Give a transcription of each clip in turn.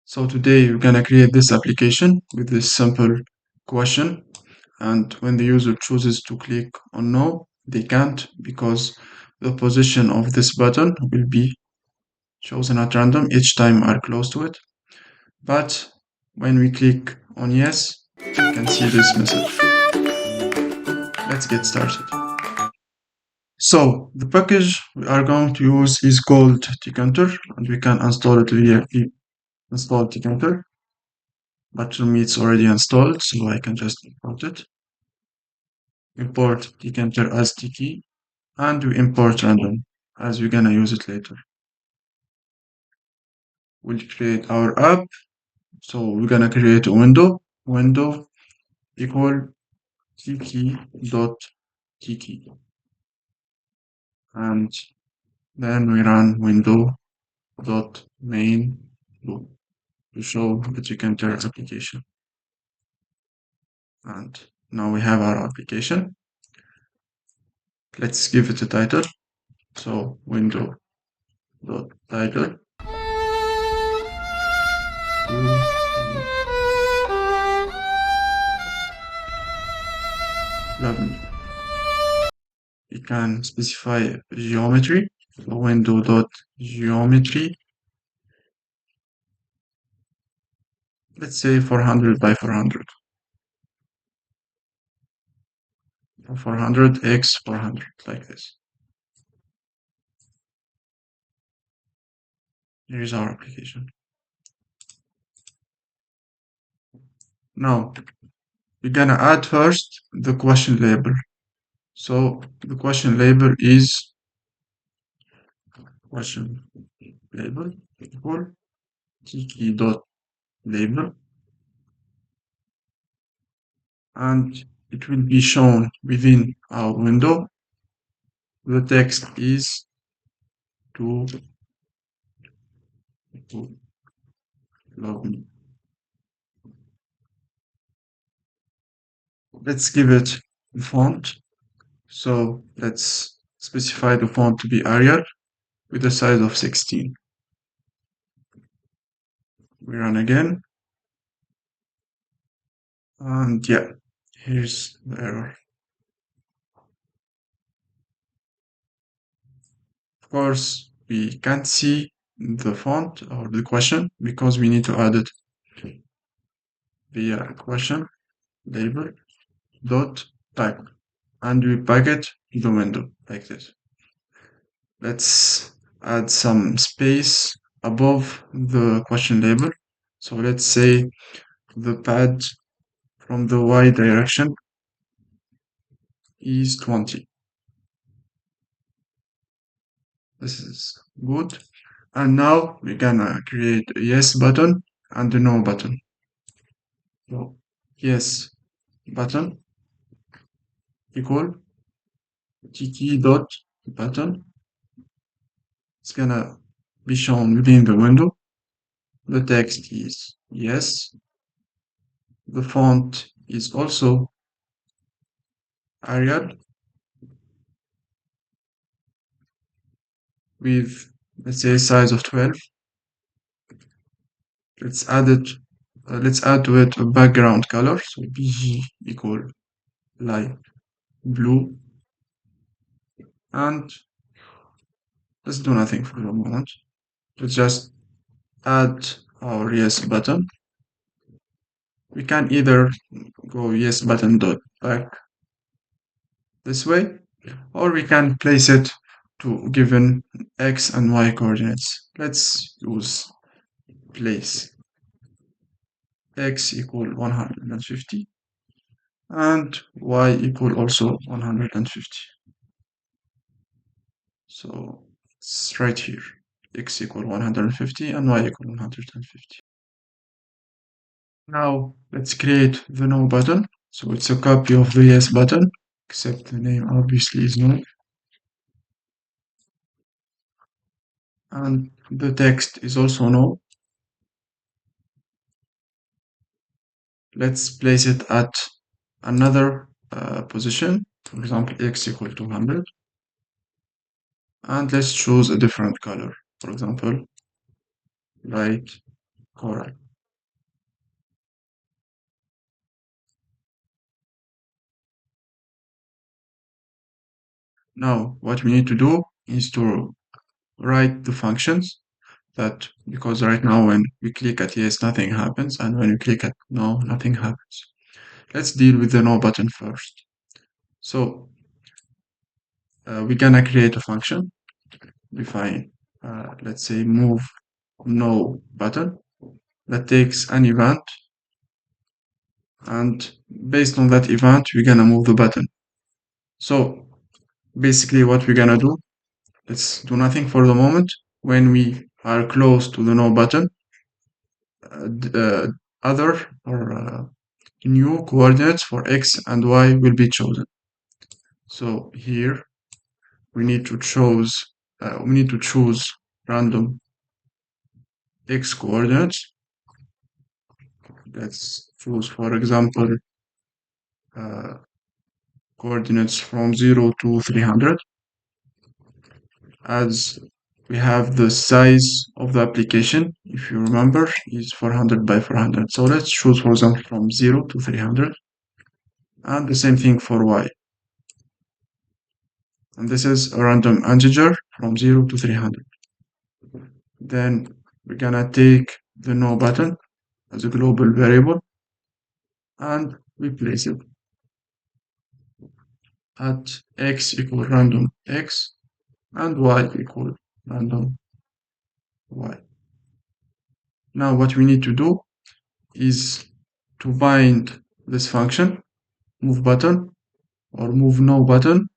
So today we're gonna create this application with this simple question, and when the user chooses to click on no, they can't because the position of this button will be chosen at random each time are close to it. But when we click on yes, we can see this message. Let's get started. So the package we are going to use is called tkinter, and we can install it via install tkinter. But for me it's already installed, so I can just import it. Import tkinter as tk, and we import random as we're gonna use it later. We'll create our app. So we're gonna create a window equal tk.tk, and then we run window.main loop to show the tkinter application. And now we have our application. Let's give it a title. So window.title. Lovely. We can specify geometry. So window.geometry. Let's say 400 by 400. 400 x 400, like this. Here is our application. Now, we're gonna add first the question label. So the question label is question label equal tk.label, and it will be shown within our window. The text is to log me. Let's give it a font. So let's specify the font to be Arial with a size of 16. We run again. And yeah, here's the error. Of course, we can't see the font or the question because we need to add it via question label dot type, and we pack it to the window like this. Let's add some space above the question label. So let's say the pad from the y direction is 20. This is good. And now we're gonna create a yes button and a no button. So yes button equal tk dot button. It's gonna be shown within the window. The text is yes. The font is also Arial with, let's say, size of 12. Let's add it. Let's add to it a background color. So bg equal light blue, and let's do nothing for the moment. Let's just add our yes button. We can either go yes button dot back this way, or we can place it to given x and y coordinates. Let's use place x equal 150 and y equal also 150. So it's right here, x equal 150 and y equal 150. Now let's create the no button. So it's a copy of the yes button, except the name obviously is no. And the text is also no. Let's place it at another position, for example, x equal to 100. And let's choose a different color, for example, light Correct. Now, what we need to do is to write the functions that, because right now when we click at yes, nothing happens, and when we click at no, nothing happens. Let's deal with the no button first. So we're gonna create a function, define, let's say move no button that takes an event, and based on that event, we're gonna move the button. So basically what we're gonna do, let's do nothing for the moment. When we are close to the no button, other or new coordinates for x and y will be chosen. So here we need to choose random x coordinates. Let's choose, for example, uh, coordinates from 0 to 300, as we have the size of the application, if you remember, is 400 by 400. So let's choose, for example, from 0 to 300, and the same thing for y. And this is a random integer from 0 to 300. Then we're gonna take the no button as a global variable, and we place it at x equal random x and y equal random y. Now what we need to do is to bind this function move button or move no button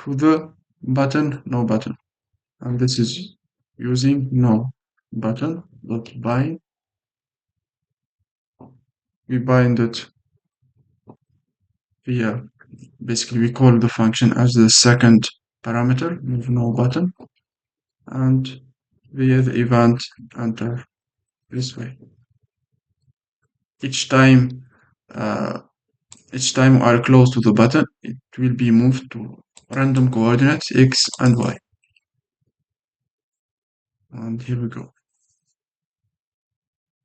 to the button no button, and this is using no button dot bind. We bind it via, basically we call the function as the second parameter move no button, and via the event enter this way. Each time uh, each time we are close to the button, it will be moved to random coordinates x and y. And here we go.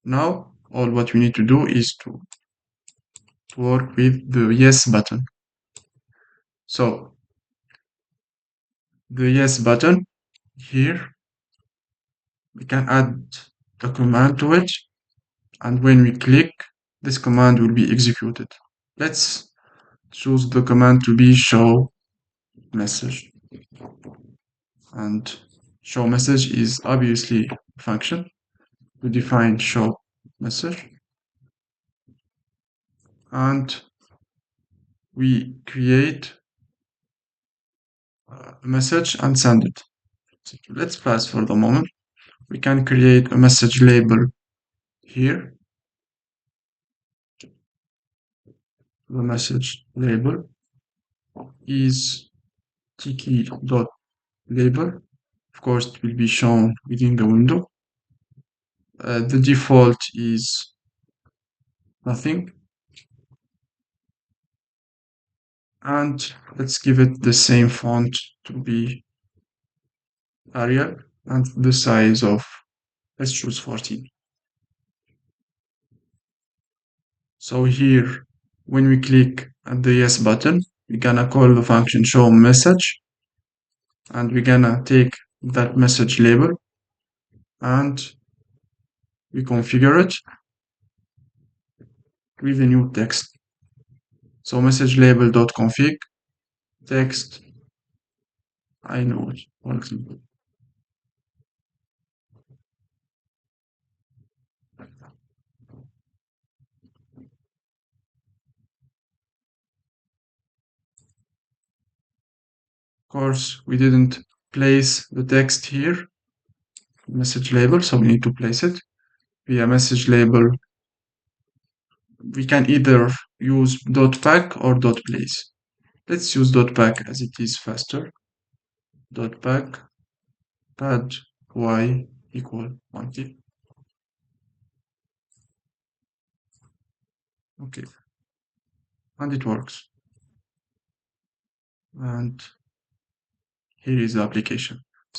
Now all what we need to do is to work with the yes button. So the yes button here, we can add a command to it, and when we click, this command will be executed. Let's choose the command to be show message, and show message is obviously a function. We define show message, and we create a message and send it. So let's pass for the moment. We can create a message label here. The message label is tkinter. Of course, it will be shown within the window. The default is nothing. And let's give it the same font to be Arial, and the size of, let's choose 14. So here, when we click at the yes button, we're gonna call the function show message, and we're gonna take that message label and we configure it with a new text. So message label.config text, I know it, for example. Of course, we didn't place the text here, message label, so we need to place it via message label. We can either use dot pack or dot place. Let's use dot pack as it is faster. Dot pack pad y equal 20. Okay, and it works. And here is the application.